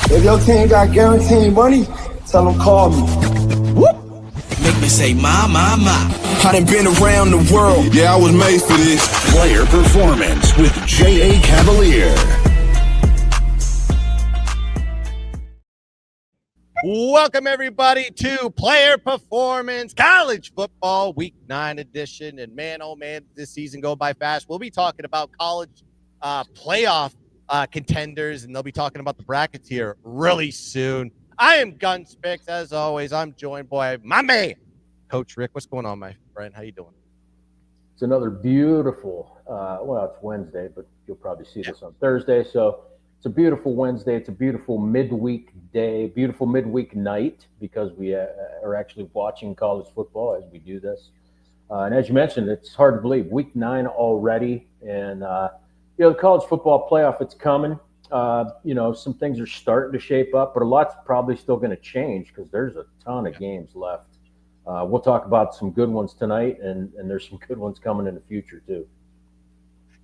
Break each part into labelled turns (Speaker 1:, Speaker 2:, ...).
Speaker 1: If your team got guaranteed money, tell them call me.
Speaker 2: Whoop. Make me say, my. I done been around the world.
Speaker 3: Yeah, I was made for this.
Speaker 4: Player Performance with J.A. Cavalier.
Speaker 5: Welcome, everybody, to Player Performance College Football Week 9 edition. And man, oh man, this season go by fast. We'll be talking about college playoff contenders, and they'll be talking about the brackets here really soon. I am Gunz CFB. As always, I'm joined by my man, Coach Rick. What's going on, my friend? How you doing?
Speaker 6: It's another beautiful, it's Wednesday, but you'll probably see this on Thursday. So it's a beautiful Wednesday. It's a beautiful midweek day, beautiful midweek night, because we are actually watching college football as we do this. And as you mentioned, it's hard to believe, week 9 already. And, the college football playoff, it's coming. Some things are starting to shape up, but a lot's probably still going to change because there's a ton of games left. We'll talk about some good ones tonight, and there's some good ones coming in the future too.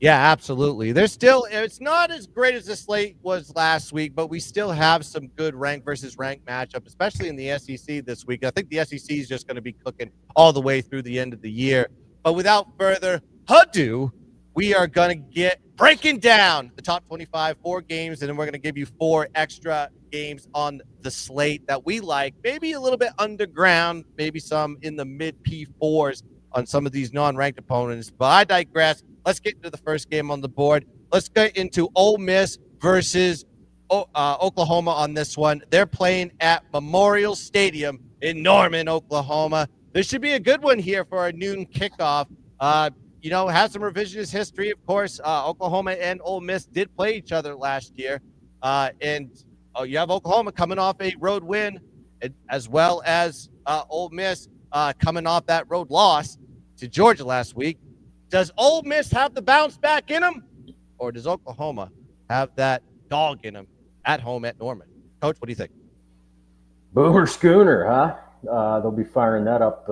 Speaker 5: Yeah, absolutely. It's not as great as the slate was last week, but we still have some good rank versus rank matchup, especially in the SEC this week. I think the SEC is just going to be cooking all the way through the end of the year. But without further ado, we are going to get breaking down the top 25, 4 games, and then we're going to give you 4 extra games on the slate that we like, maybe a little bit underground, maybe some in the mid P4s on some of these non-ranked opponents. But I digress. Let's get into the first game on the board. Let's get into Ole Miss versus Oklahoma on this one. They're playing at Memorial Stadium in Norman, Oklahoma. This should be a good one here for our noon kickoff. Has some revisionist history, of course. Oklahoma and Ole Miss did play each other last year. You have Oklahoma coming off a road win, as well as Ole Miss coming off that road loss to Georgia last week. Does Ole Miss have the bounce back in them, or does Oklahoma have that dog in them at home at Norman? Coach, what do you think?
Speaker 6: Boomer Schooner, huh? They'll be firing that up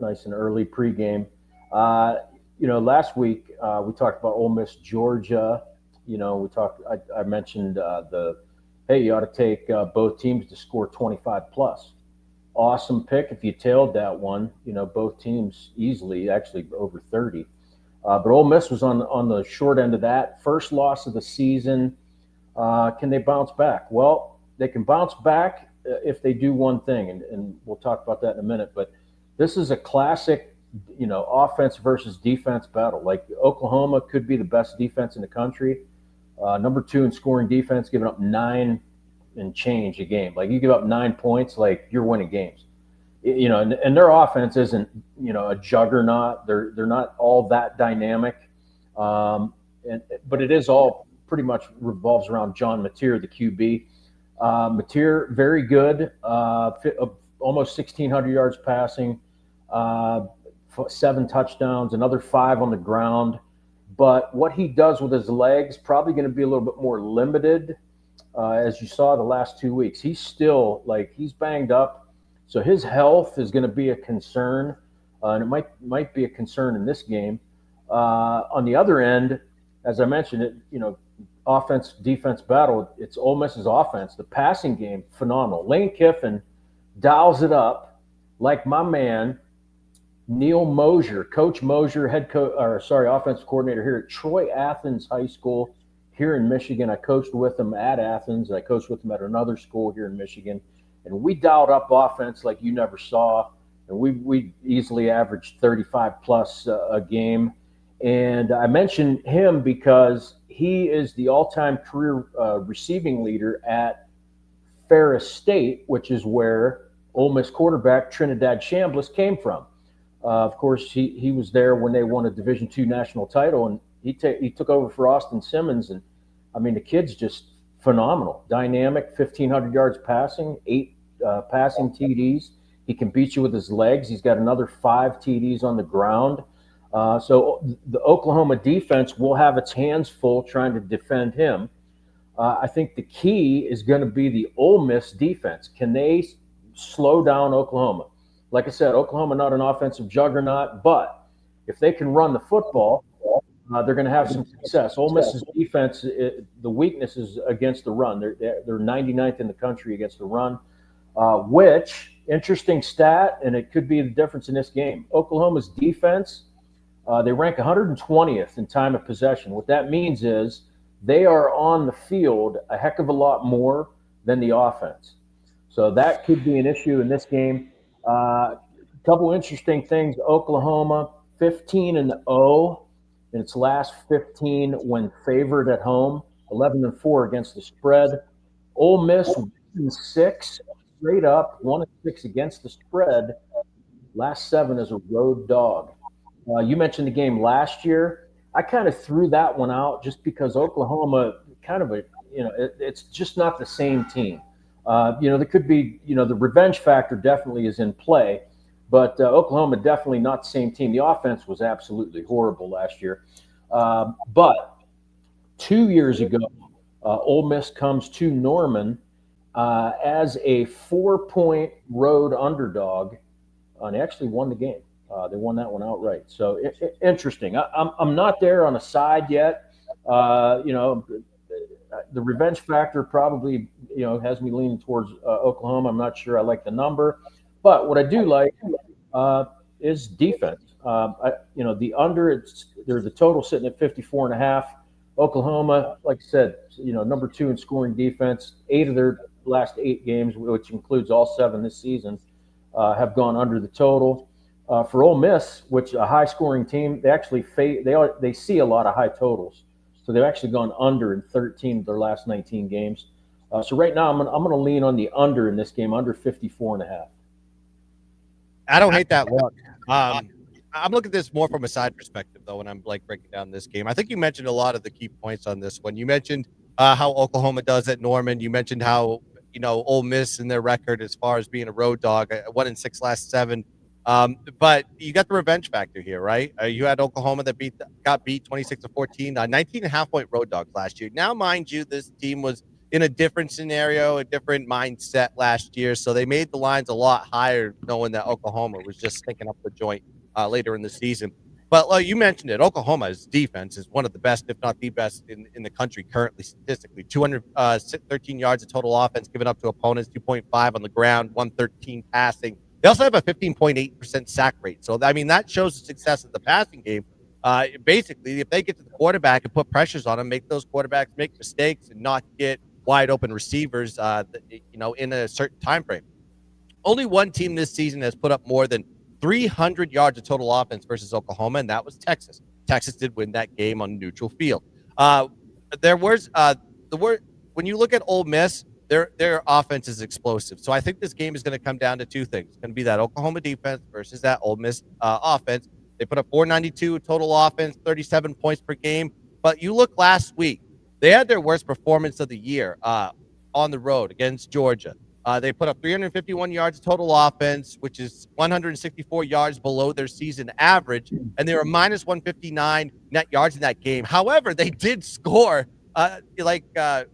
Speaker 6: nice and early pregame. Last week we talked about Ole Miss, Georgia. I mentioned you ought to take both teams to score 25 plus. Awesome pick if you tailed that one. Both teams easily, actually over 30. But Ole Miss was on the short end of that. First loss of the season. Can they bounce back? Well, they can bounce back if they do one thing, and we'll talk about that in a minute. But this is a classic, offense versus defense battle. Like Oklahoma could be the best defense in the country. Number 2 in scoring defense, giving up 9 and change a game. Like you give up 9 points, like you're winning games. And their offense isn't, a juggernaut. They're not all that dynamic. But it is all pretty much revolves around John Mateer, the QB. Mateer, very good. Almost 1,600 yards passing, 7 touchdowns, another 5 on the ground. But what he does with his legs, probably going to be a little bit more limited, as you saw the last 2 weeks. He's still, he's banged up. So his health is going to be a concern, and it might be a concern in this game. On the other end, as I mentioned, offense-defense battle, it's Ole Miss's offense. The passing game, phenomenal. Lane Kiffin dials it up like my man, Neil Mosier, Coach Mosier, offensive coordinator here at Troy Athens High School here in Michigan. I coached with him at Athens. I coached with him at another school here in Michigan. And we dialed up offense like you never saw. And we easily averaged 35 plus a game. And I mentioned him because he is the all-time career receiving leader at Ferris State, which is where Ole Miss quarterback Trinidad Chambliss came from. Of course, he was there when they won a Division II national title, and he took over for Austin Simmons. And, the kid's just phenomenal, dynamic, 1,500 yards passing, 8 passing TDs. He can beat you with his legs. He's got another 5 TDs on the ground. So the Oklahoma defense will have its hands full trying to defend him. I think the key is going to be the Ole Miss defense. Can they slow down Oklahoma? Like I said, Oklahoma not an offensive juggernaut, but if they can run the football, they're going to have some success. Ole Miss's defense, the weakness is against the run. They're 99th in the country against the run, which, interesting stat, and it could be the difference in this game. Oklahoma's defense, they rank 120th in time of possession. What that means is they are on the field a heck of a lot more than the offense. So that could be an issue in this game. Couple interesting things. Oklahoma 15-0 in its last 15 when favored at home, 11-4 against the spread. Ole Miss 1-6 straight up, 1-6 against the spread. Last 7 as a road dog. You mentioned the game last year. I kind of threw that one out just because Oklahoma it's just not the same team. There could be, the revenge factor definitely is in play. But Oklahoma definitely not the same team. The offense was absolutely horrible last year. But 2 years ago, Ole Miss comes to Norman as a 4-point road underdog, and actually won the game. They won that one outright. So interesting. I'm not there on a side yet. The revenge factor probably has me leaning towards Oklahoma. I'm not sure I like the number. But what I do like is defense. The under, there's a total sitting at 54.5. Oklahoma, like I said, number 2 in scoring defense. 8 of their last 8 games, which includes all 7 this season, have gone under the total. For Ole Miss, which a high-scoring team, they actually they see a lot of high totals. So they've actually gone under in 13 of their last 19 games. So right now, I'm going to lean on the under in this game, under 54.5.
Speaker 5: I don't hate that look. I'm looking at this more from a side perspective, though, when I'm breaking down this game. I think you mentioned a lot of the key points on this one. You mentioned how Oklahoma does at Norman. You mentioned how Ole Miss in their record as far as being a road dog, 1-6 last 7. But you got the revenge factor here, right? You had Oklahoma that got beat 26-14, 19.5-point road dogs last year. Now, mind you, this team was in a different scenario, a different mindset last year. So they made the lines a lot higher, knowing that Oklahoma was just stinking up the joint later in the season. But you mentioned it, Oklahoma's defense is one of the best, if not the best, in the country currently statistically. 213 yards of total offense given up to opponents, 2.5 on the ground, 113 passing. They also have a 15.8% sack rate. So, that shows the success of the passing game. Basically, if they get to the quarterback and put pressures on them, make those quarterbacks make mistakes and not get wide open receivers, in a certain time frame. Only one team this season has put up more than 300 yards of total offense versus Oklahoma, and that was Texas. Texas did win that game on neutral field. When you look at Ole Miss, their offense is explosive. So I think this game is going to come down to 2 things. It's going to be that Oklahoma defense versus that Ole Miss offense. They put up 492 total offense, 37 points per game. But you look last week, they had their worst performance of the year on the road against Georgia. They put up 351 yards of total offense, which is 164 yards below their season average, and they were minus 159 net yards in that game. However, they did score.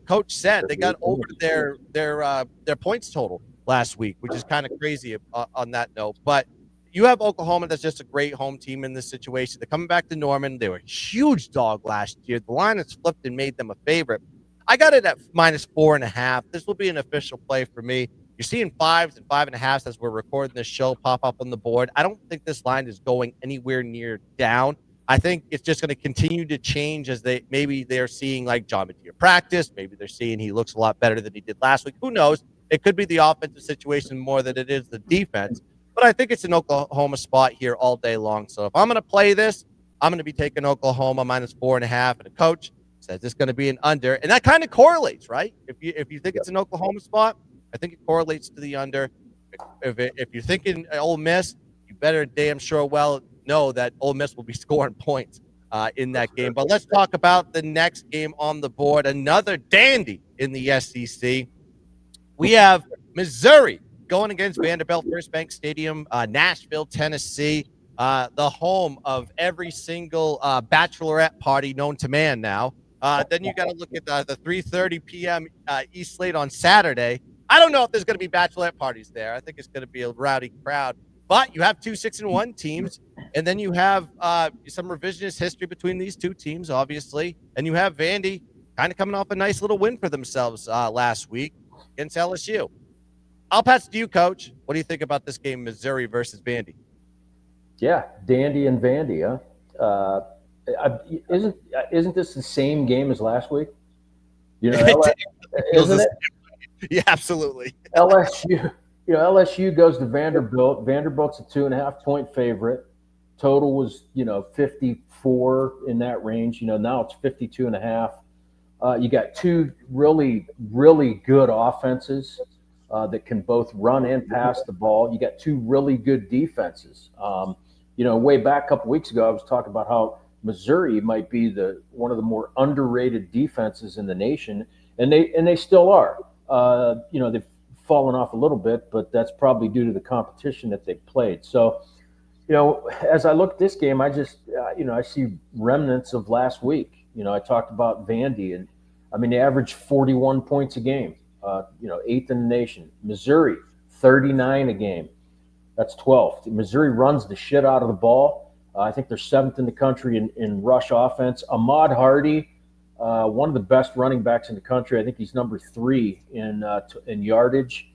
Speaker 5: Coach said, they got over their points total last week, which is kind of crazy on that note. But you have Oklahoma that's just a great home team in this situation. They're coming back to Norman. They were a huge dog last year. The line has flipped and made them a favorite. I got it at minus 4.5. This will be an official play for me. You're seeing 5s and 5.5s as we're recording this show pop up on the board. I don't think this line is going anywhere near down. I think it's just going to continue to change as they're seeing like John Mateer practice. Maybe they're seeing he looks a lot better than he did last week. Who knows? It could be the offensive situation more than it is the defense. But I think it's an Oklahoma spot here all day long. So if I'm going to play this, I'm going to be taking Oklahoma minus 4.5. And a coach says it's going to be an under. And that kind of correlates, right? If you think it's an Oklahoma spot, I think it correlates to the under. If you're thinking Ole Miss, you better damn sure well know that Ole Miss will be scoring points in that game. But let's talk about the next game on the board. Another dandy in the SEC. We have Missouri going against Vanderbilt First Bank Stadium, Nashville, Tennessee, the home of every single bachelorette party known to man now. Then you got to look at the 3:30 p.m. East slate on Saturday. I don't know if there's going to be bachelorette parties there. I think it's going to be a rowdy crowd. But you have 2 6-1 teams, and then you have some revisionist history between these two teams, obviously, and you have Vandy kind of coming off a nice little win for themselves last week against LSU. I'll pass it to you, Coach. What do you think about this game, Missouri versus Vandy?
Speaker 6: Yeah, Dandy and Vandy, huh? Isn't this the same game as last week? You know, isn't it?
Speaker 5: Yeah, absolutely.
Speaker 6: LSU. LSU goes to Vanderbilt. Vanderbilt's a 2.5-point favorite. Total was 54 in that range. Now it's 52.5. You got two really, really good offenses that can both run and pass the ball. You got two really good defenses. Way back a couple weeks ago, I was talking about how Missouri might be one of the more underrated defenses in the nation, and they still are. They've fallen off a little bit, but that's probably due to the competition that they've played. So, as I look at this game, I just I see remnants of last week. I talked about Vandy, and they average 41 points a game. 8th in the nation. Missouri, 39 a game. That's 12th. Missouri runs the shit out of the ball. I think they're 7th in the country in rush offense. Ahmad Hardy, one of the best running backs in the country. I think he's number 3 in yardage.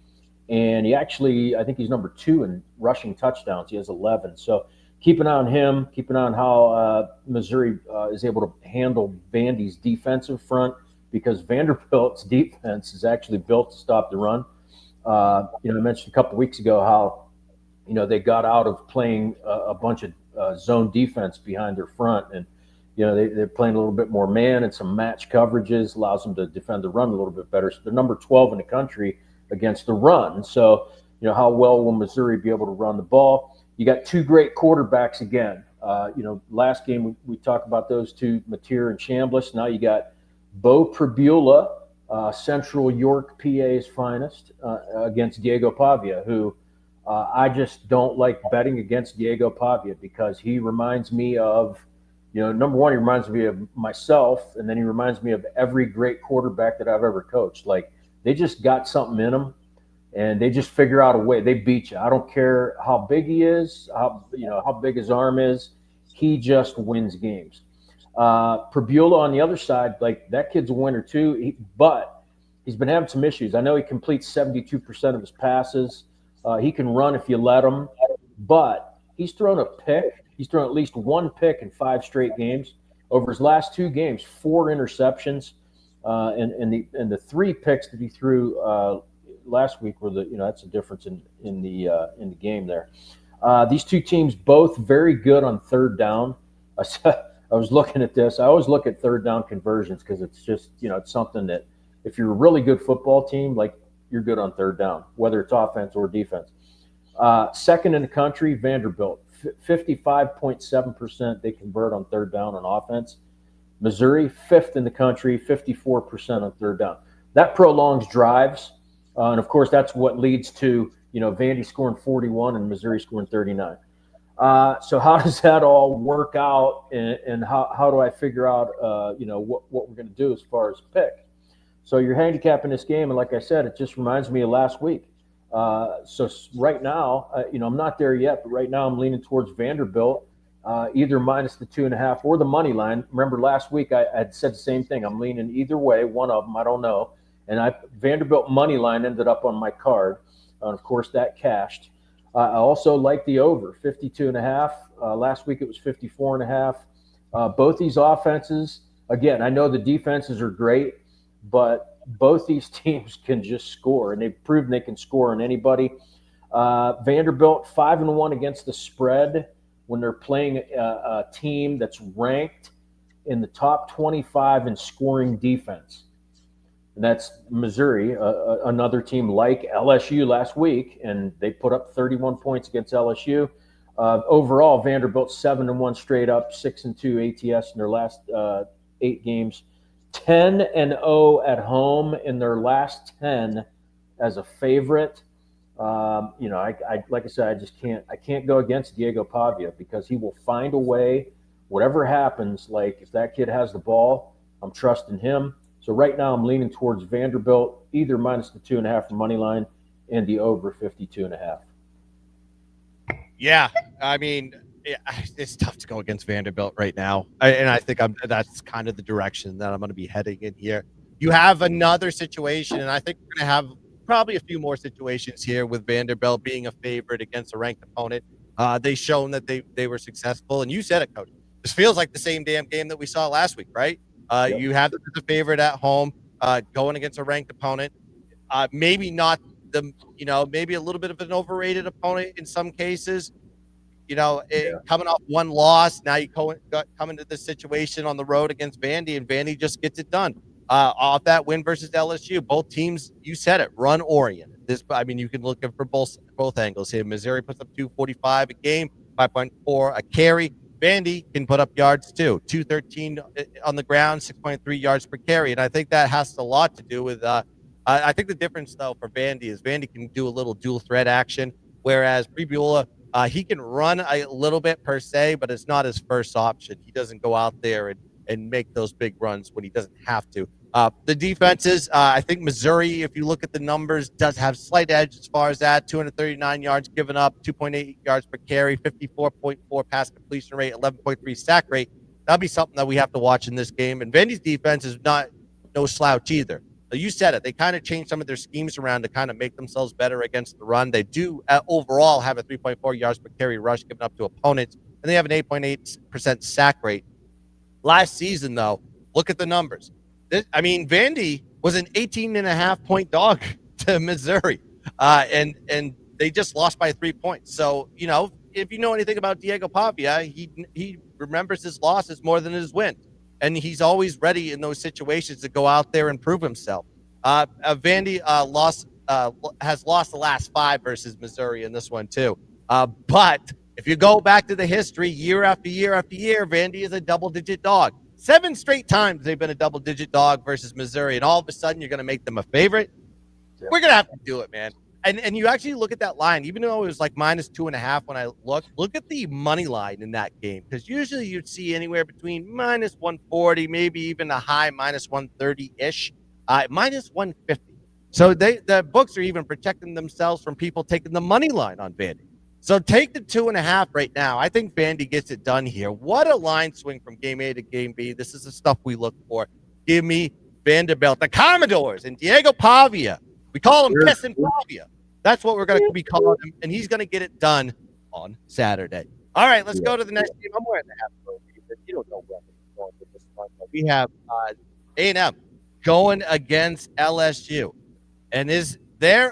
Speaker 6: And I think he's number 2 in rushing touchdowns. He has 11. So keep an eye on him. Keep an eye on how Missouri is able to handle Vandy's defensive front, because Vanderbilt's defense is actually built to stop the run. I mentioned a couple weeks ago how they got out of playing a bunch of zone defense behind their front, and they're playing a little bit more man and some match coverages, allows them to defend the run a little bit better. So they're number 12 in the country against the run. So how well will Missouri be able to run the ball? You got two great quarterbacks again. Last game we talked about those two, Mateer and Chambliss. Now you got Bo Pribula, Central York, PA's finest, against Diego Pavia, who I just don't like betting against Diego Pavia, because he reminds me of, number one, he reminds me of myself, and then he reminds me of every great quarterback that I've ever coached. Like, they just got something in them, and they just figure out a way. They beat you. I don't care how big he is, how big his arm is. He just wins games. Pribula on the other side, like, that kid's a winner too, but he's been having some issues. I know he completes 72% of his passes. He can run if you let him, but he's thrown a pick. He's thrown at least one pick in 5 straight games. Over his last 2 games, 4 interceptions, and the 3 picks that he threw last week were that's the difference in the game there. These two teams both very good on third down. I was looking at this. I always look at third down conversions, because it's just it's something that, if you're a really good football team, like, you're good on third down, whether it's offense or defense. Second in the country, Vanderbilt, 55.7% they convert on third down on offense. Missouri, 5th in the country, 54% on third down. That prolongs drives, and of course that's what leads to Vandy scoring 41 and Missouri scoring 39. So how does that all work out, and how do I figure out what we're going to do as far as pick? So you're handicapping this game, and like I said, it just reminds me of last week. So right now, I'm not there yet, but right now I'm leaning towards Vanderbilt, either minus the 2.5 or the money line. Remember last week I had said the same thing. I'm leaning either way, one of them, I don't know. And Vanderbilt money line ended up on my card, and of course that cashed. I also like the over, 52.5. Last week it was 54.5. Both these offenses, again, I know the defenses are great, but both these teams can just score, and they've proven they can score on anybody. Vanderbilt 5-1 against the spread when they're playing a team that's ranked in the top 25 in scoring defense. And that's Missouri, another team like LSU last week, and they put up 31 points against LSU. Overall, Vanderbilt 7-1 straight up, 6-2 ATS in their last 8 games. 10-0 at home in their last 10 as a favorite. I like I said, I can't go against Diego Pavia, because he will find a way. Whatever happens, like, if that kid has the ball, I'm trusting him. So right now I'm leaning towards Vanderbilt, either minus the 2.5 for money line and the over 52.5.
Speaker 5: Yeah, I mean, it's tough to go against Vanderbilt right now, and I think that's kind of the direction that I'm going to be heading in here. You have another situation, and I think we're going to have probably a few more situations here with Vanderbilt being a favorite against a ranked opponent. They've shown that they were successful, and you said it, Coach. This feels like the same damn game that we saw last week, right?
Speaker 6: Yep.
Speaker 5: You have them as a favorite at home, going against a ranked opponent. Maybe not maybe a little bit of an overrated opponent in some cases. Coming off one loss, now you come into this situation on the road against Vandy, and Vandy just gets it done. Off that win versus LSU, both teams, you said it, run oriented. You can look at for both angles here. Missouri puts up 245 a game, 5.4 a carry. Vandy can put up yards too, 213 on the ground, 6.3 yards per carry, and I think that has a lot to do with. I think the difference though for Vandy is Vandy can do a little dual threat action, whereas Pribula, he can run a little bit per se, but it's not his first option. He doesn't go out there and make those big runs when he doesn't have to. The defenses, I think Missouri, if you look at the numbers, does have slight edge as far as that. 239 yards given up, 2.8 yards per carry, 54.4 pass completion rate, 11.3 sack rate. That'll be something that we have to watch in this game. And Vandy's defense is not no slouch either. You said it. They kind of changed some of their schemes around to kind of make themselves better against the run. They do overall have a 3.4 yards per carry rush given up to opponents, and they have an 8.8% sack rate. Last season, though, look at the numbers. Vandy was an 18.5-point dog to Missouri, and they just lost by 3 points. So, if you know anything about Diego Pavia, he remembers his losses more than his wins. And he's always ready in those situations to go out there and prove himself. Vandy has lost the last 5 versus Missouri in this one too. But if you go back to the history, year after year after year, Vandy is a double-digit dog. 7 straight times they've been a double-digit dog versus Missouri, and all of a sudden you're going to make them a favorite. Yeah. We're going to have to do it, man. And you actually look at that line, even though it was like -2.5 when I look at the money line in that game, because usually you'd see anywhere between -140, maybe even a high -130-ish, -150. So the books are even protecting themselves from people taking the money line on Vandy. So take the 2.5 right now. I think Vandy gets it done here. What a line swing from game A to game B. This is the stuff we look for. Give me Vanderbilt, the Commodores, and Diego Pavia. We call him Pissin' Pavia. That's what we're going to be calling him, and he's going to get it done on Saturday. All right, let's go to the next game. I'm wearing the half row. You don't know where we're going with this one. We have A&M going against LSU, and is there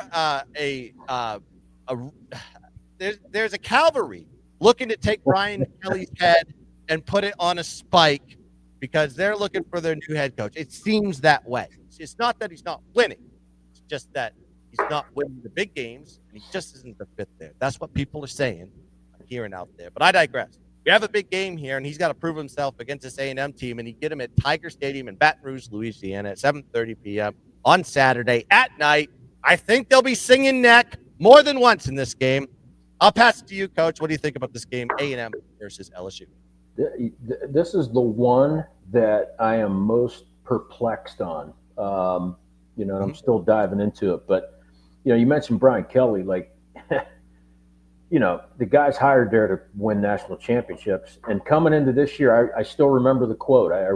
Speaker 5: there's a cavalry looking to take Brian Kelly's head and put it on a spike because they're looking for their new head coach. It seems that way. It's not that he's not winning. It's just that he's not winning the big games, and he just isn't the fit there. That's what people are saying. I'm hearing out there. But I digress. We have a big game here, and he's got to prove himself against this A&M team, and he get him at Tiger Stadium in Baton Rouge, Louisiana at 7:30 p.m. on Saturday at night. I think they'll be singing neck more than once in this game. I'll pass it to you, Coach. What do you think about this game, A&M versus LSU?
Speaker 6: This is the one that I am most perplexed on. And I'm still diving into it. But, you mentioned Brian Kelly. Like, the guy's hired there to win national championships. And coming into this year, I still remember the quote. I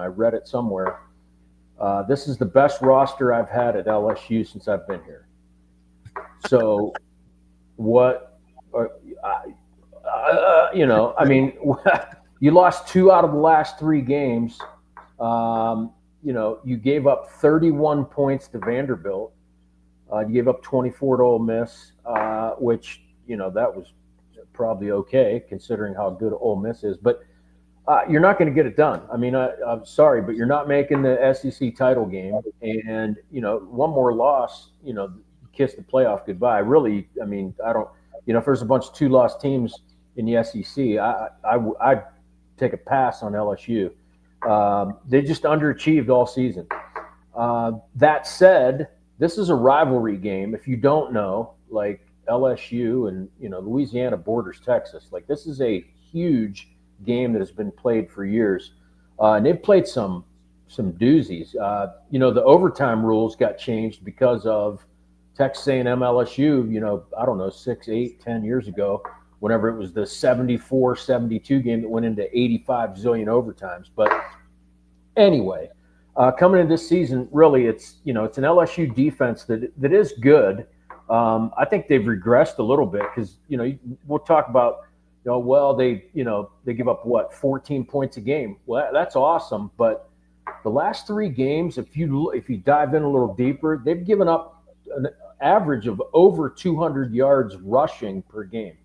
Speaker 6: read it somewhere. This is the best roster I've had at LSU since I've been here. So what – you lost 2 out of the last 3 games. You gave up 31 points to Vanderbilt. You gave up 24 to Ole Miss, which, that was probably okay considering how good Ole Miss is. But you're not going to get it done. I'm sorry, but you're not making the SEC title game. And, one more loss, kiss the playoff goodbye. Really, I don't – if there's a bunch of 2-loss teams in the SEC, I'd take a pass on LSU. They just underachieved all season. That said, this is a rivalry game. If you don't know, like LSU and Louisiana borders Texas, like this is a huge game that has been played for years, and they've played some doozies. The overtime rules got changed because of Texas A&M LSU, I don't know, 6, 8, 10 years ago whenever it was the 74-72 game that went into 85 zillion overtimes. But anyway, coming into this season, really, it's an LSU defense that is good. I think they've regressed a little bit because we'll talk about they give up 14 points a game. Well, that's awesome, but the last 3 games, if you dive in a little deeper, they've given up an average of over 200 yards rushing per game.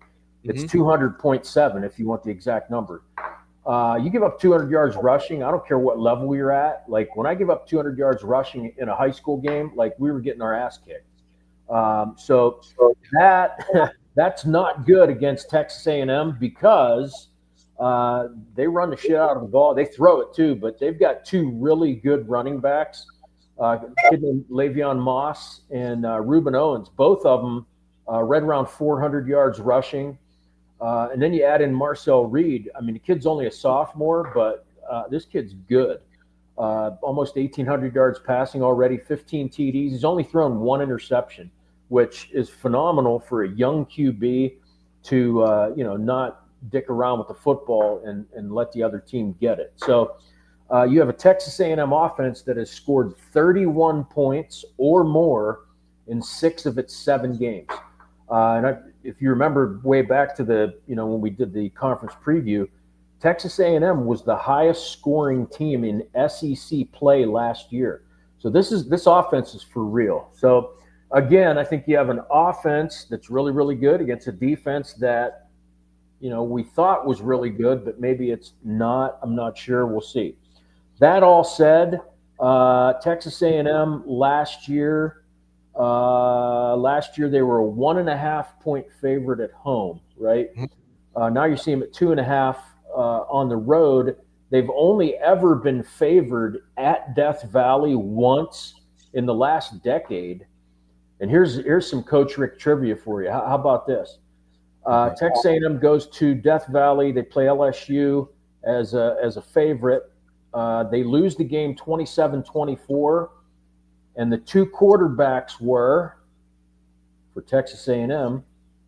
Speaker 6: It's 200.7 if you want the exact number. You give up 200 yards rushing, I don't care what level you're at. Like when I give up 200 yards rushing in a high school game, like we were getting our ass kicked. So that's not good against Texas A&M because they run the shit out of the ball. They throw it too, but they've got 2 really good running backs, a kid named Le'Veon Moss and Reuben Owens. Both of them right around 400 yards rushing. And then you add in Marcel Reed. I mean, the kid's only a sophomore, but this kid's good. Almost 1,800 yards passing already, 15 TDs. He's only thrown 1 interception, which is phenomenal for a young QB to not dick around with the football and let the other team get it. So you have a Texas A&M offense that has scored 31 points or more in 6 of its 7 games. If you remember way back to when we did the conference preview, Texas A&M was the highest scoring team in SEC play last year. So this offense is for real. So again, I think you have an offense that's really, really good against a defense that we thought was really good, but maybe it's not. I'm not sure. We'll see. That all said, Texas A&M last year they were a 1.5 point favorite at home, right? Now you see them at 2.5 on the road. They've only ever been favored at Death Valley once in the last decade. And here's some Coach Rick trivia for you. How about this? Texas A&M goes to Death Valley. They play LSU as a favorite. They lose the game 27-24, and the 2 quarterbacks were, for Texas A&M,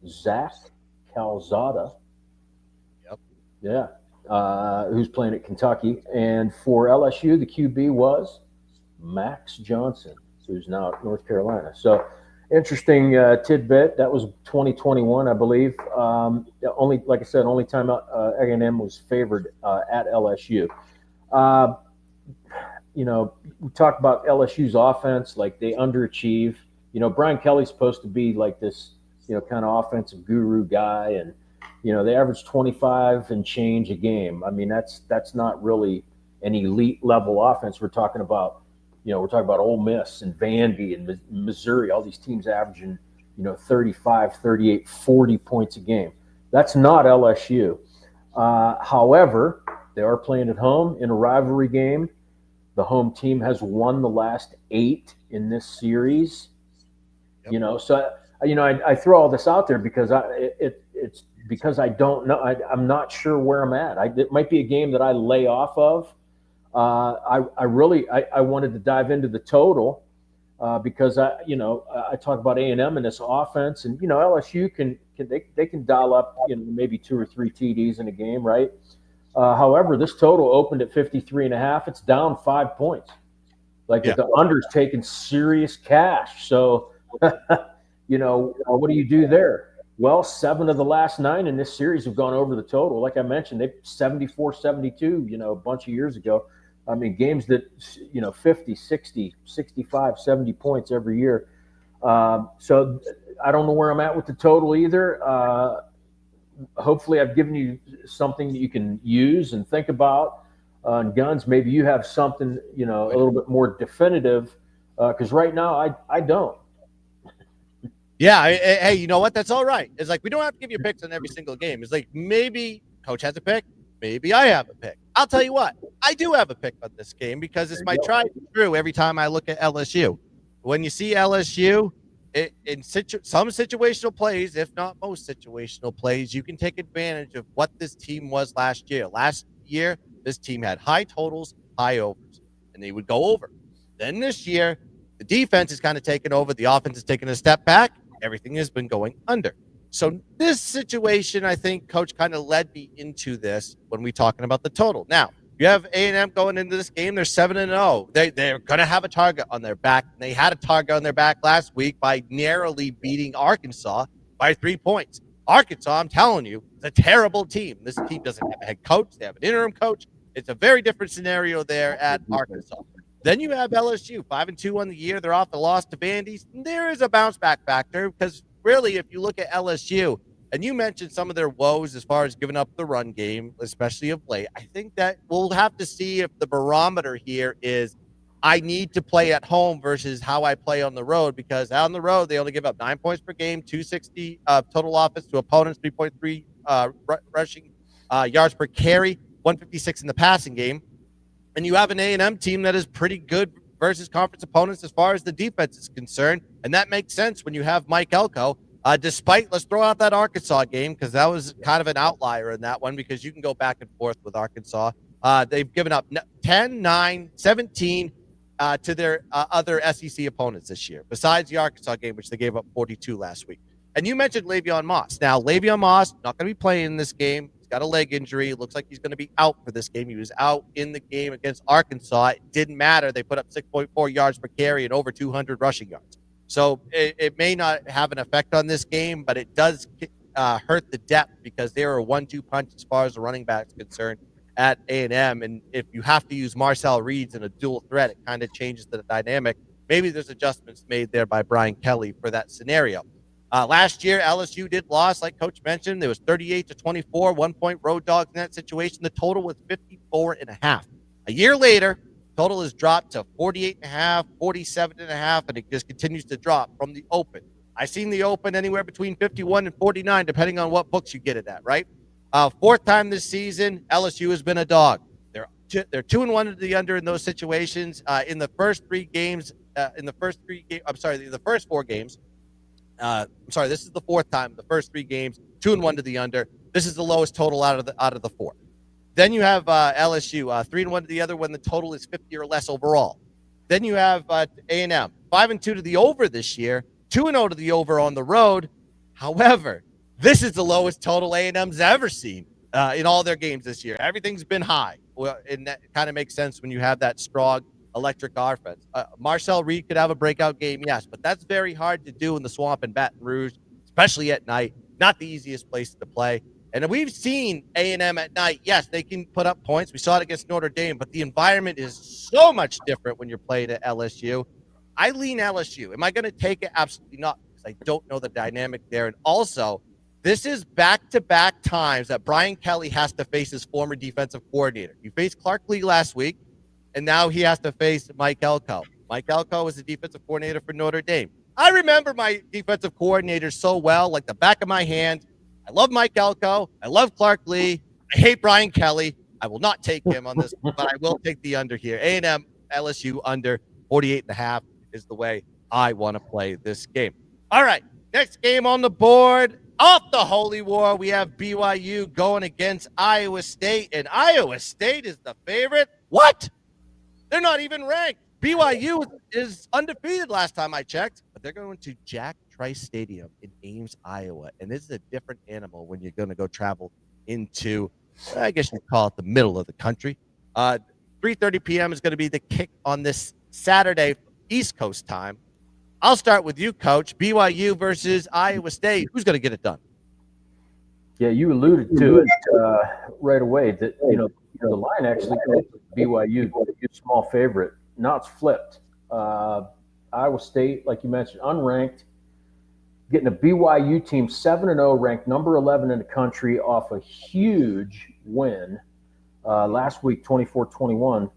Speaker 6: Zach Calzada.
Speaker 5: Yep.
Speaker 6: Yeah. Who's playing at Kentucky. And for LSU, the QB was Max Johnson, who's now at North Carolina. So interesting tidbit. That was 2021, I believe. Only, like I said, only time A&M was favored at LSU. We talk about LSU's offense, like they underachieve. Brian Kelly's supposed to be like this, kind of offensive guru guy, and they average 25 and change a game. I mean, that's not really an elite level offense. We're talking about Ole Miss and Vandy and Missouri, all these teams averaging, 35, 38, 40 points a game. That's not LSU. However, they are playing at home in a rivalry game. The home team has won the last 8 in this series. Yep. So I throw all this out there because it's because I don't know. I'm not sure where I'm at. It might be a game that I lay off of. I wanted to dive into the total because I talk about A&M and this offense, and LSU can dial up maybe 2 or 3 TDs in a game, right? However, this total opened at 53.5. It's down 5 points. The under's taking serious cash. So, what do you do there? Well, 7 of the last 9 in this series have gone over the total. Like I mentioned, they 74-72, a bunch of years ago. I mean, games that, 50, 60, 65, 70 points every year. So I don't know where I'm at with the total either. Hopefully I've given you something that you can use and think about. And Gunz, maybe you have something, a little bit more definitive, because right now I don't.
Speaker 5: Yeah. Hey, you know what? That's all right. It's like we don't have to give you picks on every single game. It's like maybe Coach has a pick. Maybe I have a pick. I'll tell you what. I do have a pick on this game because it's my tried and true every time I look at LSU. When you see LSU, in some situational plays, if not most situational plays, you can take advantage of what this team was last year. Last year, this team had high totals, high overs, and they would go over. Then this year, the defense is kind of taken over. The offense is taking a step back. Everything has been going under. So this situation, I think, Coach kind of led me into this when we talking about the total. Now, you have A&M going into this game. They're 7-0. They're going to have a target on their back. And they had a target on their back last week by narrowly beating Arkansas by 3 points. Arkansas, I'm telling you, is a terrible team. This team doesn't have a head coach. They have an interim coach. It's a very different scenario there at Arkansas. Then you have LSU, 5-2 on the year. They're off the loss to Vandy's. There is a bounce back factor because really, if you look at LSU, and you mentioned some of their woes as far as giving up the run game, especially of late, I think that we'll have to see if the barometer here is I need to play at home versus how I play on the road, because on the road, they only give up 9 points per game, 260 total offense to opponents, 3.3 rushing yards per carry, 156 in the passing game. And you have an A&M team that is pretty good versus conference opponents as far as the defense is concerned. And that makes sense when you have Mike Elko. Despite, let's throw out that Arkansas game because that was kind of an outlier in that one because you can go back and forth with Arkansas. They've given up 10, 9, 17 to their other SEC opponents this year, besides the Arkansas game, which they gave up 42 last week. And you mentioned Le'Veon Moss. Now, Le'Veon Moss, not going to be playing in this game. He's got a leg injury. It looks like he's going to be out for this game. He was out in the game against Arkansas. It didn't matter. They put up 6.4 yards per carry and over 200 rushing yards. So it may not have an effect on this game, but it does hurt the depth because they are a 1-2 punch as far as the running back is concerned at A&M. And if you have to use Marcel Reeds in a dual threat, it kind of changes the dynamic. Maybe there's adjustments made there by Brian Kelly for that scenario. Last year, LSU did lose, like Coach mentioned. There was 38-24, 1-point road dogs in that situation. The total was 54.5. A year later, total has dropped to 48.5, 47.5, and it just continues to drop from the open. I've seen the open anywhere between 51 and 49, depending on what books you get it at, right? Fourth time this season, LSU has been a dog. They're 2-1 to the under in those situations. In the first 4 games. This is the fourth time. The first 3 games, 2-1 to the under. This is the lowest total out of the 4. Then you have LSU 3-1 to the other when the total is 50 or less overall. Then you have A&M 5-2 to the over this year, 2-0 to the over on the road. However, this is the lowest total A&M's ever seen in all their games this year. Everything's been high. Well, and that kind of makes sense when you have that strong electric offense. Marcel Reed could have a breakout game, yes, but that's very hard to do in the swamp in Baton Rouge, especially at night. Not the easiest place to play. And we've seen A&M at night. Yes, they can put up points. We saw it against Notre Dame, but the environment is so much different when you're playing at LSU. I lean LSU. Am I going to take it? Absolutely not, because I don't know the dynamic there. And also, this is back-to-back times that Brian Kelly has to face his former defensive coordinator. He faced Clark Lee last week, and now he has to face Mike Elko. Mike Elko was the defensive coordinator for Notre Dame. I remember my defensive coordinator so well, like the back of my hand. I love Mike Elko. I love Clark Lee. I hate Brian Kelly. I will not take him on this, but I will take the under here. A&M, LSU under 48.5 is the way I want to play this game. All right, next game on the board. Off the Holy War, we have BYU going against Iowa State, and Iowa State is the favorite. What? They're not even ranked. BYU is undefeated last time I checked, but they're going to Jack Trice Stadium in Ames, Iowa. And this is a different animal when you're going to go travel into, I guess you'd call it the middle of the country. 3:30 p.m. is going to be the kick on this Saturday, East Coast time. I'll start with you, Coach. BYU versus Iowa State. Who's going to get it done?
Speaker 6: Yeah, you alluded to it right away. That the line actually goes to BYU, small favorite. Now it's flipped. Iowa State, like you mentioned, unranked, getting a BYU team 7-0, ranked number 11 in the country off a huge win last week, 24-21,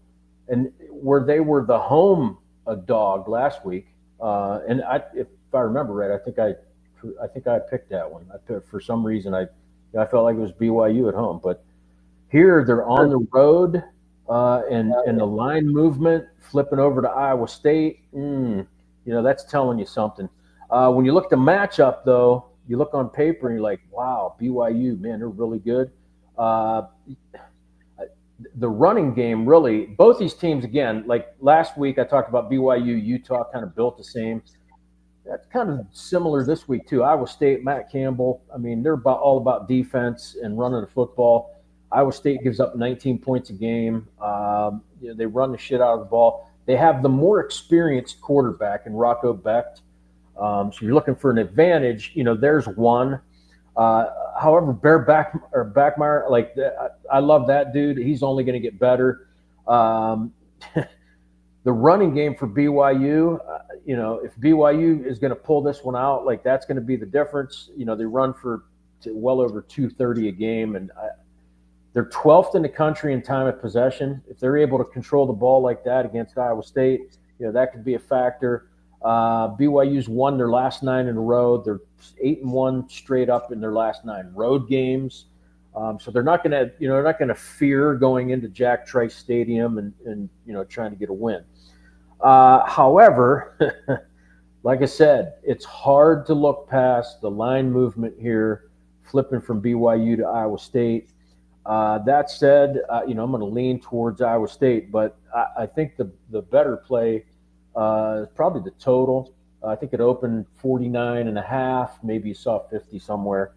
Speaker 6: and where they were the home dog last week. And if I remember right, I think I picked that one. For some reason, I felt like it was BYU at home, but here they're on the road, and the line movement flipping over to Iowa State. That's telling you something. When you look at the matchup, though, you look on paper and you're like, wow, BYU, man, they're really good. The running game, really, both these teams, again, like last week I talked about BYU, Utah kind of built the same. That's kind of similar this week too. Iowa State, Matt Campbell. I mean, they're all about defense and running the football. Iowa State gives up 19 points a game. They run the shit out of the ball. They have the more experienced quarterback in Rocco Becht. So you're looking for an advantage. There's one. However, Backmeyer, I love that dude. He's only going to get better. The running game for BYU, if BYU is going to pull this one out, that's going to be the difference. They run for well over 230 a game, and they're 12th in the country in time of possession. If they're able to control the ball like that against Iowa State, that could be a factor. BYU's won their last 9 in a row. They're 8-1 straight up in their last 9 road games. So they're not going to fear going into Jack Trice Stadium and trying to get a win. However, like I said, it's hard to look past the line movement here, flipping from BYU to Iowa State. That said, I'm going to lean towards Iowa State, but I think the better play is probably the total. I think it opened 49.5. Maybe you saw 50 somewhere.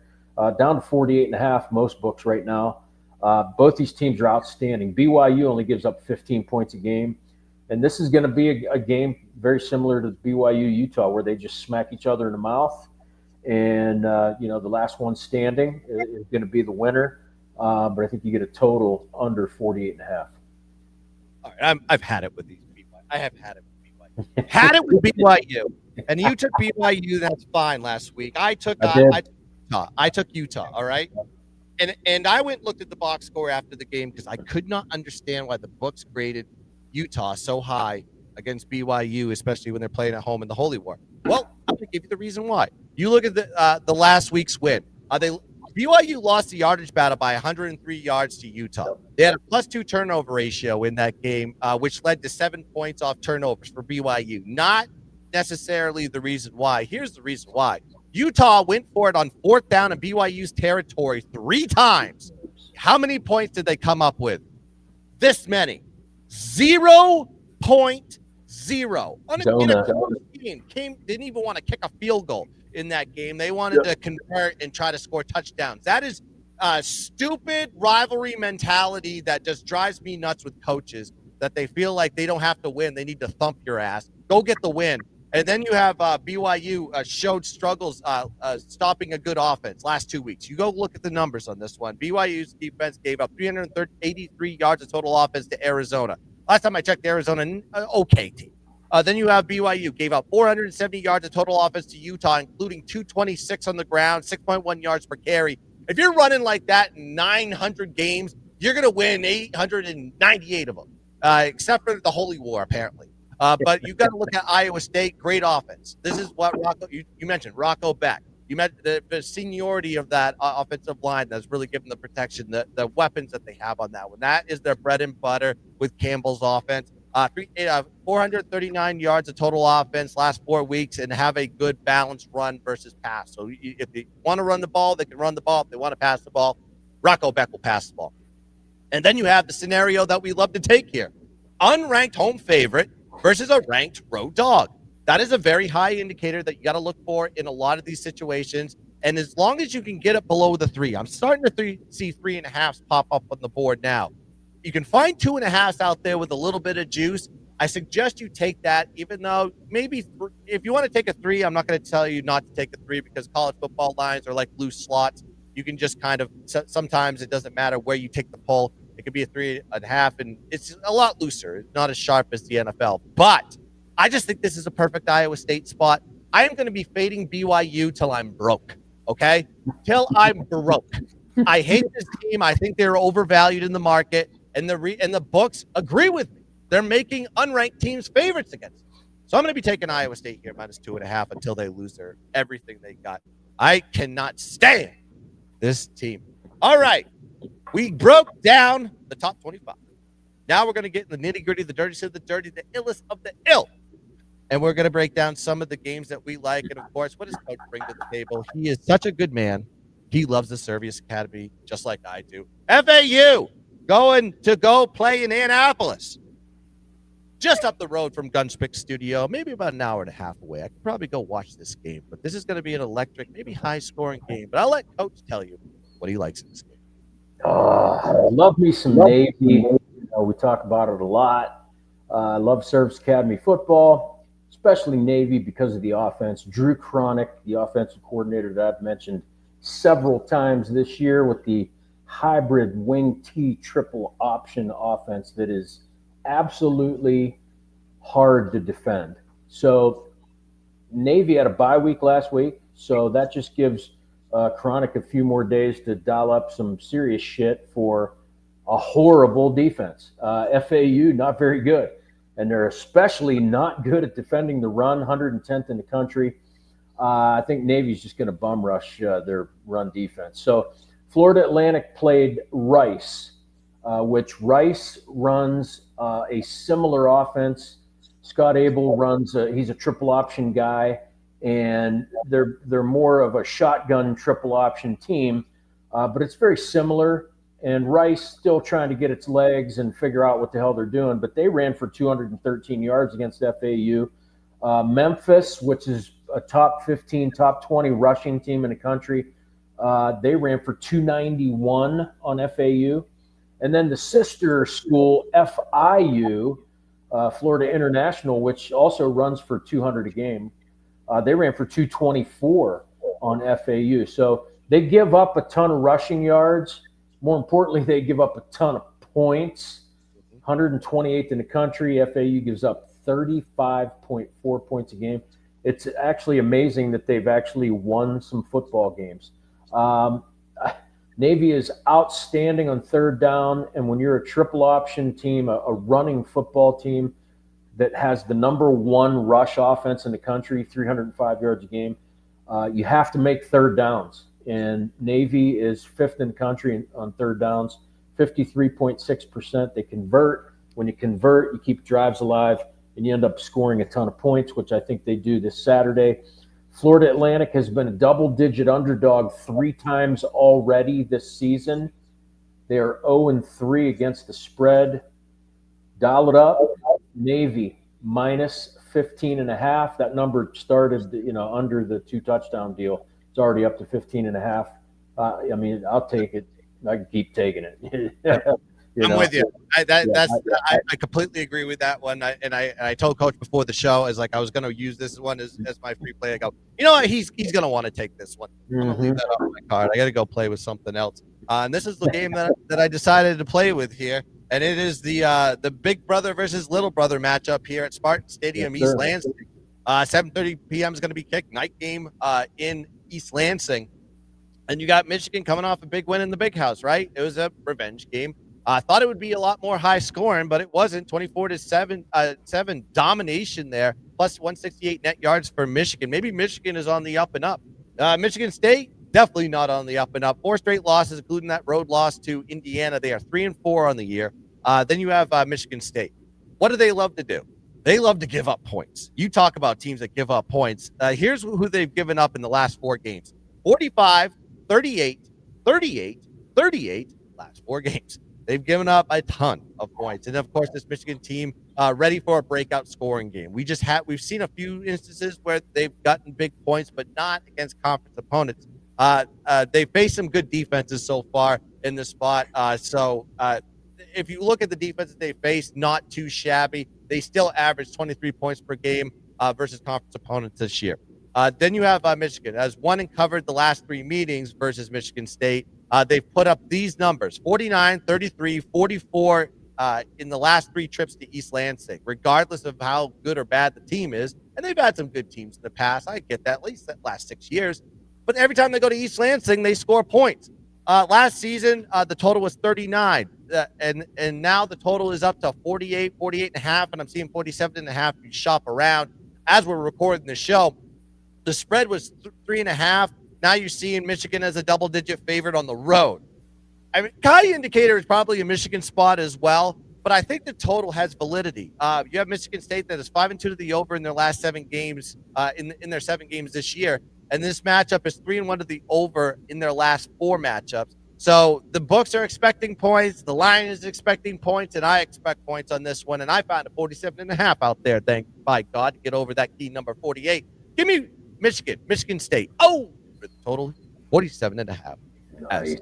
Speaker 6: Down to 48.5, most books right now. Both these teams are outstanding. BYU only gives up 15 points a game. And this is going to be a game very similar to BYU-Utah, where they just smack each other in the mouth. And, the last one standing is going to be the winner. But I think you get a total under 48.5.
Speaker 5: All right, I've had it with these BYU. I have had it with BYU. Had it with BYU. And you took BYU, that's fine last week. I took Utah, all right? And I went and looked at the box score after the game because I could not understand why the books graded Utah so high against BYU, especially when they're playing at home in the Holy War. Well, I'm going to give you the reason why. You look at the last week's win. BYU lost the yardage battle by 103 yards to Utah. They had a +2 turnover ratio in that game, which led to 7 points off turnovers for BYU. Not necessarily the reason why. Here's the reason why. Utah went for it on 4th down in BYU's territory 3 times. How many points did they come up with? This many. 0.0. In a close game, didn't even want to kick a field goal in that game. They wanted to convert and try to score touchdowns. That is a stupid rivalry mentality that just drives me nuts with coaches, that they feel like they don't have to win. They need to thump your ass. Go get the win. And then you have BYU showed struggles stopping a good offense last 2 weeks. You go look at the numbers on this one. BYU's defense gave up 383 yards of total offense to Arizona. Last time I checked, Arizona, okay team. Then you have BYU gave up 470 yards of total offense to Utah, including 226 on the ground, 6.1 yards per carry. If you're running like that in 900 games, you're going to win 898 of them, except for the Holy War, apparently. But you got to look at Iowa State, great offense. This is what you mentioned, Rocco Becht. You met the seniority of that offensive line that's really given the protection, the weapons that they have on that one. That is their bread and butter with Campbell's offense. 439 yards of total offense last 4 weeks, and have a good balanced run versus pass. So if they want to run the ball, they can run the ball. If they want to pass the ball, Rocco Becht will pass the ball. And then you have the scenario that we love to take here. Unranked home favorite versus a ranked road dog. That is a very high indicator that you got to look for in a lot of these situations. And as long as you can get it below the 3, I'm starting to see 3.5s pop up on the board now. You can find 2.5s out there with a little bit of juice. I suggest you take that, even though maybe if you want to take a 3, I'm not going to tell you not to take a 3 because college football lines are like loose slots. You can just kind of, sometimes it doesn't matter where you take the pull. It could be a 3.5, and it's a lot looser. It's not as sharp as the NFL. But I just think this is a perfect Iowa State spot. I am going to be fading BYU till I'm broke, okay? Till I'm broke. I hate this team. I think they're overvalued in the market, and the books agree with me. They're making unranked teams favorites against them. So I'm going to be taking Iowa State here, -2.5, until they lose everything they got. I cannot stand this team. All right. We broke down the top 25. Now we're going to get in the nitty-gritty, the dirty of the dirty, the illest of the ill. And we're going to break down some of the games that we like. And, of course, what does Coach bring to the table? He is such a good man. He loves the Service Academy just like I do. FAU going to go play in Annapolis. just up the road from Gunz Studio, maybe about an hour and a half away. I could probably go watch this game, but this is going to be an electric, maybe high-scoring game. But I'll let Coach tell you what he likes in this game.
Speaker 6: Love me some Navy. We talk about it a lot. I love Service Academy football, especially Navy because of the offense. Drew Cronick, the offensive coordinator that I've mentioned several times this year with the hybrid wing T triple option offense that is absolutely hard to defend. So Navy had a bye week last week, so that just gives Cronick a few more days to dial up some serious shit for a horrible defense. FAU, not very good. And they're especially not good at defending the run, 110th in the country. I think Navy's just going to bum rush their run defense. So Florida Atlantic played Rice, which Rice runs a similar offense. Scott Abel runs he's a triple option guy, and they're more of a shotgun triple option team, but it's very similar. And Rice still trying to get its legs and figure out what the hell they're doing, but they ran for 213 yards against FAU. Memphis, which is a top 15, top 20 rushing team in the country, they ran for 291 on FAU. And then the sister school, FIU, Florida International, which also runs for 200 a game, they ran for 224 on FAU. So they give up a ton of rushing yards. More importantly, they give up a ton of points. 128th in the country. FAU gives up 35.4 points a game. It's actually amazing that they've actually won some football games. Navy is outstanding on third down, and when you're a triple option team, a running football team that has the number one rush offense in the country, 305 yards a game, you have to make third downs. And Navy is fifth in the country on third downs, 53.6%. They convert. When you convert, you keep drives alive, and you end up scoring a ton of points, which I think they do this Saturday. Florida Atlantic has been a double-digit underdog 3 times already this season. They are 0-3 against the spread. Dial it up. Navy minus 15.5. That number started, under the 2-touchdown deal. It's already up to 15.5. I mean, I'll take it. I can keep taking it.
Speaker 5: I'm with you. I completely agree with that one. I told Coach before the show, I was going to use this one as my free play. I go, you know what? He's going to want to take this one. I'm going to leave that off my card. I got to go play with something else. And this is the game that I decided to play with here. And it is the big brother versus little brother matchup here at Spartan Stadium, East Lansing. 7:30 p.m. is going to be kicked. Night game in East Lansing. And you got Michigan coming off a big win in the Big House, right? It was a revenge game. I thought it would be a lot more high scoring, but it wasn't. 24-7 domination there, plus 168 net yards for Michigan. Maybe Michigan is on the up and up. Michigan State, definitely not on the up and up. 4 straight losses, including that road loss to Indiana. They are 3-4 on the year. Then you have Michigan State. What do they love to do? They love to give up points. You talk about teams that give up points. Here's who they've given up in the last 4 games. 45, 38, 38, 38, last 4 games. They've given up a ton of points. And, of course, this Michigan team ready for a breakout scoring game. We've seen a few instances where they've gotten big points, but not against conference opponents. They've faced some good defenses so far in this spot. So if you look at the defenses they faced, not too shabby. They still average 23 points per game versus conference opponents this year. Then you have Michigan has won and covered the last 3 meetings versus Michigan State. They've put up these numbers, 49, 33, 44 in the last 3 trips to East Lansing, regardless of how good or bad the team is. And they've had some good teams in the past. I get that, at least the last 6 years. But every time they go to East Lansing, they score points. Last season, the total was 39. And now the total is up to 48, 48.5, and I'm seeing 47.5 if you shop around. As we're recording the show, the spread was 3.5. Now you're seeing Michigan as a double-digit favorite on the road. I mean, Kai indicator is probably a Michigan spot as well, but I think the total has validity. You have Michigan State that is 5-2 to the over in their last 7 games, in their 7 games this year, and this matchup is 3-1 to the over in their last 4 matchups. So the books are expecting points. The line is expecting points, and I expect points on this one. And I found a 47.5 out there. Thank by God to get over that key number 48. Give me Michigan State. Oh, for the total 47.5.
Speaker 6: Nice.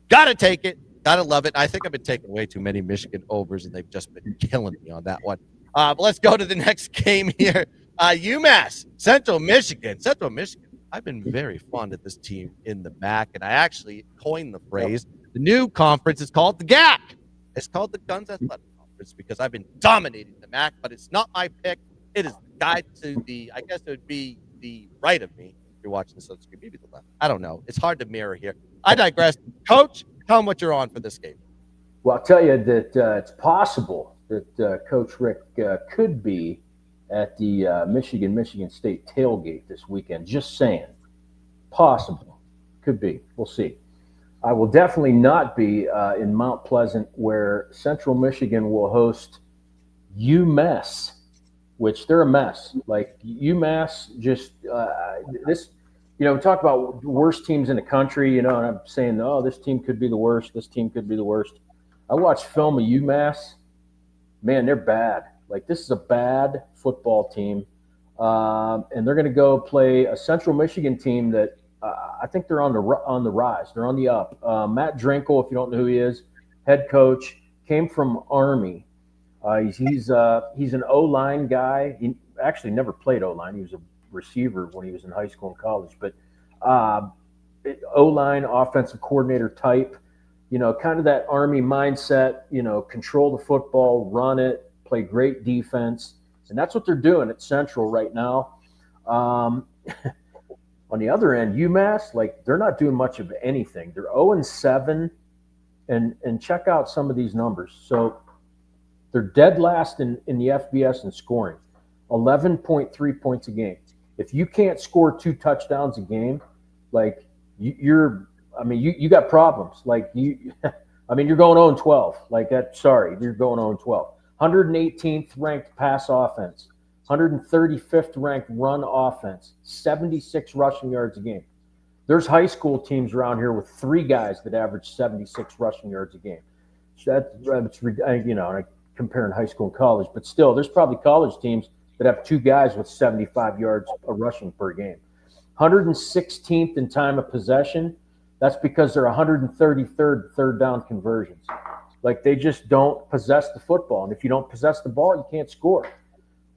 Speaker 5: Gotta take it. Gotta love it. I think I've been taking way too many Michigan overs, and they've just been killing me on that one. But let's go to the next game here. UMass, Central Michigan. Central Michigan. I've been very fond of this team in the MAC, and I actually coined the phrase. The new conference is called the GAC. It's called the Gunz Athletic Conference because I've been dominating the MAC, but it's not my pick. It is the guy to the, I guess it would be the right of me. If you're watching this on screen, maybe the left. I don't know. It's hard to mirror here. I digress. Coach, tell them what you're on for this game.
Speaker 6: Well, I'll tell you that it's possible that Coach Rick could be at the Michigan State tailgate this weekend. Just saying. Possible. Could be. We'll see. I will definitely not be in Mount Pleasant, where Central Michigan will host UMass, which they're a mess. Like UMass, just this. We talk about worst teams in the country, and I'm saying, oh, this team could be the worst. This team could be the worst. I watched film of UMass. Man, they're bad. Like, this is a bad football team. And they're going to go play a Central Michigan team that I think they're on the rise. They're on the up. Matt Drinkle, if you don't know who he is, head coach, came from Army. He's an O-line guy. He actually never played O-line. He was a receiver when he was in high school and college. But O-line, offensive coordinator type, kind of that Army mindset, control the football, run it, play great defense. And that's what they're doing at Central right now. On the other end, UMass, like, they're not doing much of anything. They're 0-7, and check out some of these numbers. So they're dead last in the FBS in scoring, 11.3 points a game. If you can't score 2 touchdowns a game, like, you got problems. Like, you're going 0-12. Like, you're going 0-12. 118th ranked pass offense, 135th ranked run offense, 76 rushing yards a game. There's high school teams around here with 3 guys that average 76 rushing yards a game. So that's I'm comparing high school and college, but still, there's probably college teams that have 2 guys with 75 yards of rushing per game. 116th in time of possession. That's because they're 133rd third down conversions. Like, they just don't possess the football. And if you don't possess the ball, you can't score,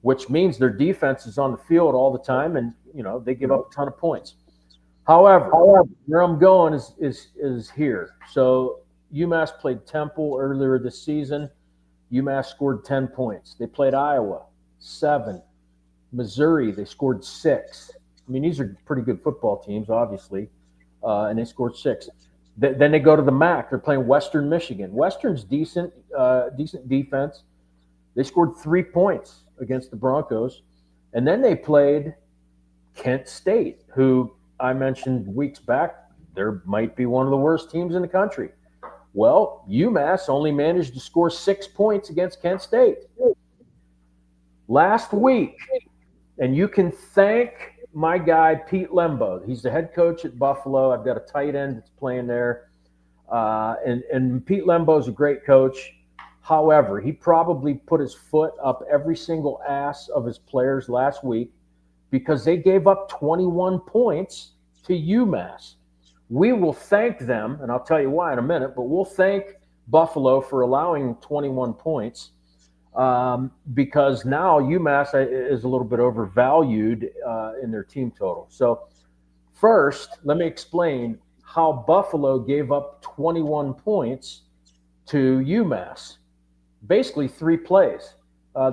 Speaker 6: which means their defense is on the field all the time, and, they give up a ton of points. However, where I'm going is here. So UMass played Temple earlier this season. UMass scored 10 points. They played Iowa, 7. Missouri, they scored 6. I mean, these are pretty good football teams, obviously, and they scored 6. Then they go to the MAC. They're playing Western Michigan. Western's decent defense. They scored 3 points against the Broncos. And then they played Kent State, who I mentioned weeks back, there might be one of the worst teams in the country. Well, UMass only managed to score 6 points against Kent State last week. And you can thank my guy, Pete Lembo. He's the head coach at Buffalo. I've got a tight end that's playing there. And Pete Lembo is a great coach. However, he probably put his foot up every single ass of his players last week because they gave up 21 points to UMass. We will thank them, and I'll tell you why in a minute, but we'll thank Buffalo for allowing 21 points. Because now UMass is a little bit overvalued in their team total. So first, let me explain how Buffalo gave up 21 points to UMass. Basically 3 plays.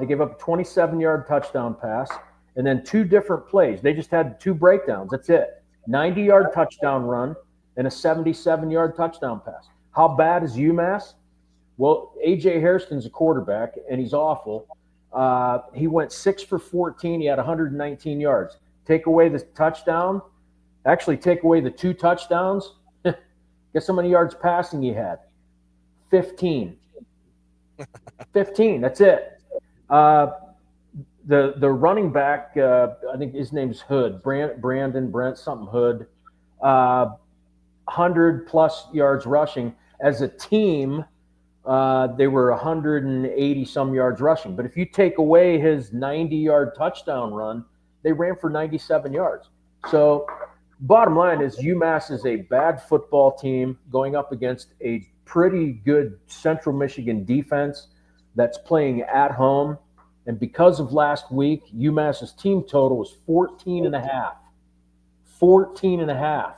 Speaker 6: They gave up a 27-yard touchdown pass and then 2 different plays. They just had 2 breakdowns. That's it. 90-yard touchdown run and a 77-yard touchdown pass. How bad is UMass? Well, A.J. Hairston's a quarterback, and he's awful. He went 6 for 14. He had 119 yards. Take away the touchdown. Actually, take away the 2 touchdowns. Guess how many yards passing he had? 15. 15. That's it. The running back, I think his name's Hood. Brent something Hood. 100-plus yards rushing. As a team, they were 180-some yards rushing. But if you take away his 90-yard touchdown run, they ran for 97 yards. So bottom line is UMass is a bad football team going up against a pretty good Central Michigan defense that's playing at home. And because of last week, UMass's team total was 14 and a half. 14 and a half.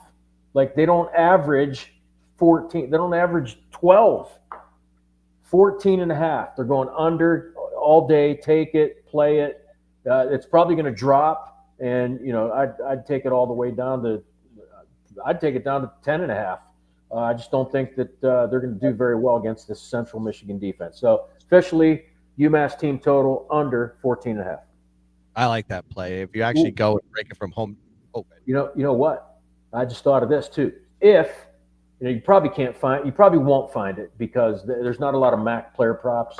Speaker 6: Like, they don't average 14. They don't average 12. 14 and a half. They're going under all day. Take it, play it. It's probably going to drop. And, I'd take it all the way down to – I'd take it down to 10 and a half. I just don't think that they're going to do very well against this Central Michigan defense. So, officially, UMass team total under 14 and a half.
Speaker 5: I like that play. If you actually go and break it from home open.
Speaker 6: You know what? I just thought of this too. If you probably won't find it because there's not a lot of MAC player props.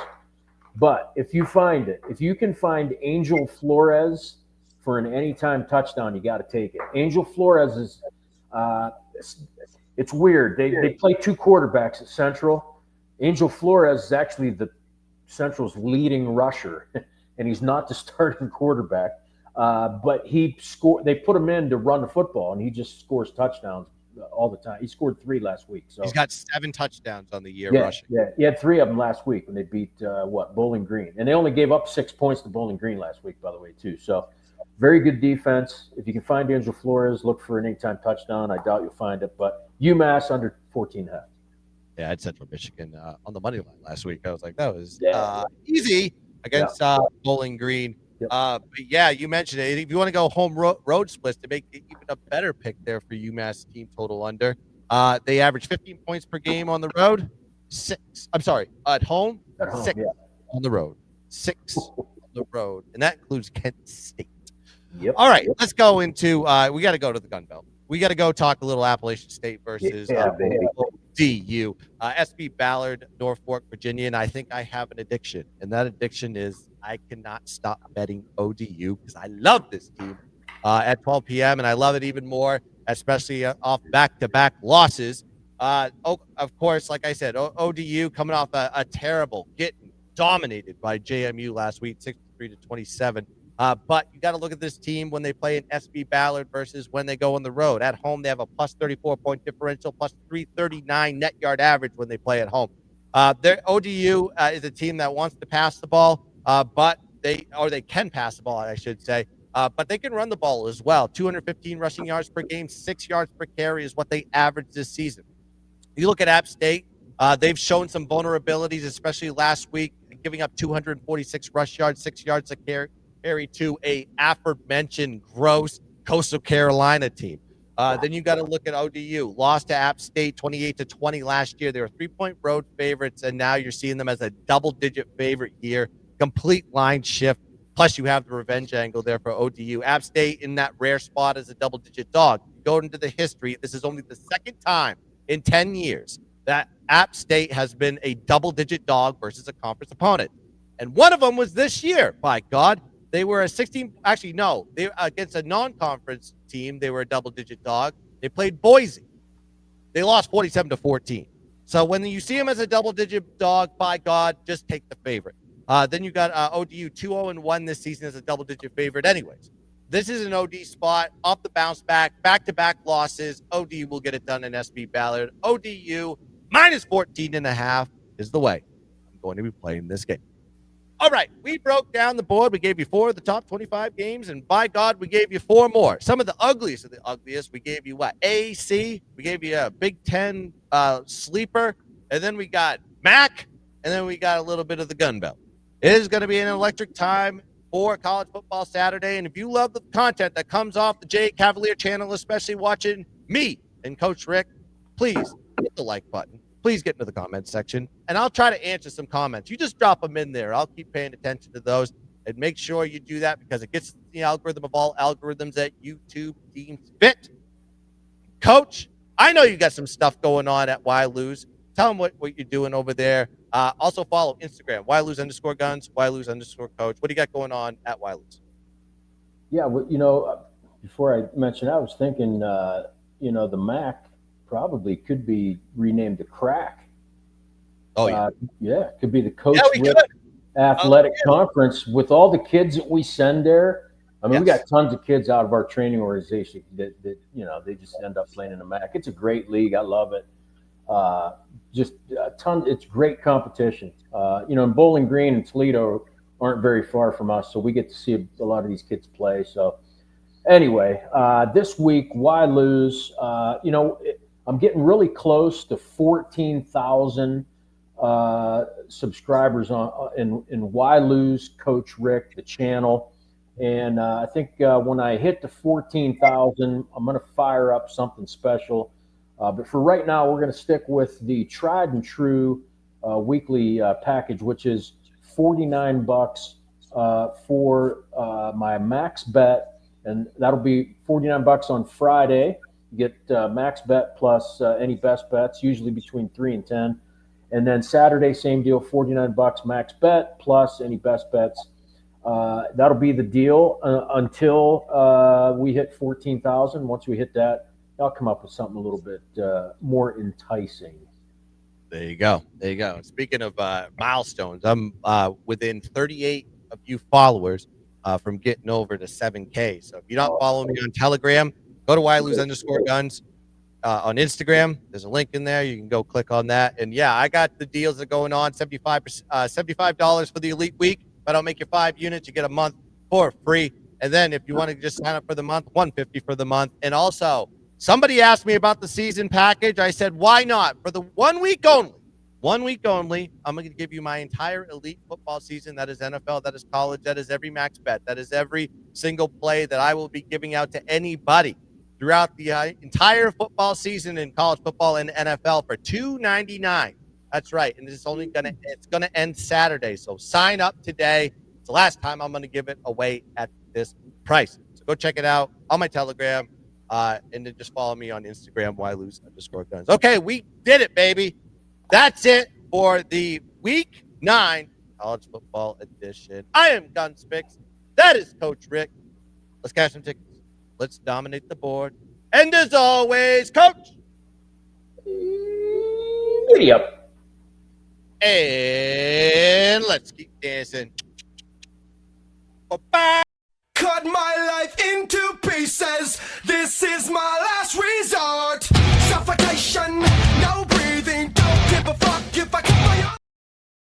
Speaker 6: But if you find it, if you can find Angel Flores for an anytime touchdown, you got to take it. Angel Flores is it's weird. They play two quarterbacks at Central. Angel Flores is actually the Central's leading rusher, and he's not the starting quarterback. But they put him in to run the football, and he just scores touchdowns all the time. He scored 3 last week. So
Speaker 5: he's got 7 touchdowns on the year rushing.
Speaker 6: Yeah, he had 3 of them last week when they beat Bowling Green, and they only gave up 6 points to Bowling Green last week, by the way, too. So very good defense. If you can find Angel Flores, look for an anytime touchdown. I doubt you'll find it, but UMass under 14.5.
Speaker 5: Yeah, I had Central Michigan on the money line last week. I was like, that was easy against Bowling Green.
Speaker 6: Yep.
Speaker 5: But yeah, you mentioned it. If you want to go home road splits to make it even a better pick there for UMass team total under, they average 15 points per game on the road. 6. I'm sorry, at home. 6 on the road. 6 on the road, and that includes Kent State.
Speaker 6: Yep.
Speaker 5: All right, let's go into. We got to go to the Gun Belt. We got to go talk a little Appalachian State versus DU. SB Ballard, Norfolk, Virginia, and I think I have an addiction, and that addiction is I cannot stop betting ODU because I love this team at 12 p.m., and I love it even more, especially off back-to-back losses. Of course, like I said, ODU coming off a terrible, getting dominated by JMU last week, 63-27. But you got to look at this team when they play in SB Ballard versus when they go on the road. At home, they have a plus 34-point differential, plus 339 net yard average when they play at home. Their ODU is a team that wants to pass the ball, but they can pass the ball, I should say. But they can run the ball as well. 215 rushing yards per game, 6 yards per carry is what they average this season. You look at App State, they've shown some vulnerabilities, especially last week, giving up 246 rush yards, 6 yards a carry to a aforementioned gross Coastal Carolina team. Then you got to look at ODU. Lost to App State 28-20 last year. They were 3-point road favorites, and now you're seeing them as a double-digit favorite here. Complete line shift. Plus, you have the revenge angle there for ODU. App State in that rare spot as a double-digit dog. You go into the history. This is only the second time in 10 years that App State has been a double-digit dog versus a conference opponent. And one of them was this year, by God. They were a 16. Actually, no. They against a non-conference team. They were a double-digit dog. They played Boise. They lost 47-14. So when you see them as a double-digit dog, by God, just take the favorite. Then you got ODU 2-0-1 this season as a double-digit favorite. Anyways, this is an OD spot off the bounce back-to-back losses. ODU will get it done in SB Ballard. ODU minus 14.5 is the way I'm going to be playing this game. All right, we broke down the board. We gave you 4 of the top 25 games, and by God, we gave you 4 more. Some of the ugliest of the ugliest. We gave you what? A, C. We gave you a Big Ten sleeper, and then we got MAC, and then we got a little bit of the Gun Belt. It is going to be an electric time for College Football Saturday, and if you love the content that comes off the J Cavalier channel, especially watching me and Coach Rick, please hit the like button. Please get into the comments section, and I'll try to answer some comments. You just drop them in there. I'll keep paying attention to those, and make sure you do that because it gets the algorithm of all algorithms that YouTube deems fit. Coach, I know you got some stuff going on at Why Lose. Tell them what you're doing over there. Also follow Instagram, @WhyLose_Guns, @WhyLose_Coach. What do you got going on at Why Lose?
Speaker 6: Yeah, well, before I mentioned, I was thinking, the MAC probably could be renamed the Crack.
Speaker 5: Oh yeah,
Speaker 6: yeah, it could be the Coach
Speaker 5: we
Speaker 6: Rick
Speaker 5: could.
Speaker 6: Athletic Conference with all the kids that we send there. I mean, we got tons of kids out of our training organization that they just end up playing in the MAC. It's a great league. I love it. Just a ton. It's great competition. And Bowling Green and Toledo aren't very far from us, so we get to see a lot of these kids play. So anyway, this week, why lose? I'm getting really close to 14,000 subscribers in Why Lose Coach Rick, the channel. And I think when I hit the 14,000, I'm going to fire up something special. But for right now, we're going to stick with the tried and true weekly package, which is $49 for my max bet. And that'll be $49 on Friday. You get max bet plus any best bets, usually between 3 and 10. And then Saturday, same deal, $49 max bet plus any best bets. That'll be the deal until we hit 14,000. Once we hit that, I'll come up with something a little bit more enticing.
Speaker 5: There you go. Speaking of milestones, I'm within 38 of you followers from getting over to 7K. So if you're not following me on Telegram, go to @Gunz on Instagram. There's a link in there. You can go click on that. And yeah, I got the deals that are going on. $75 for the Elite Week. If I don't make your 5 units, you get a month for free. And then if you want to just sign up for the month, $150 for the month. And also, somebody asked me about the season package. I said, why not? For the 1 week only. 1 week only, I'm going to give you my entire elite football season. That is NFL, that is college, that is every max bet, that is every single play that I will be giving out to anybody throughout the entire football season in college football and NFL for $2.99. That's right, and it's gonna end Saturday. So sign up today. It's the last time I'm going to give it away at this price. So go check it out on my Telegram, and then just follow me on Instagram. @Gunz. Okay, we did it, baby. That's it for the Week 9 College Football Edition. I am Gunz Fix. That is Coach Rick. Let's cash some tickets. Let's dominate the board. And as always, Coach.
Speaker 6: Giddy up.
Speaker 5: And let's keep dancing. Bye-bye.
Speaker 2: Cut my life into pieces. This is my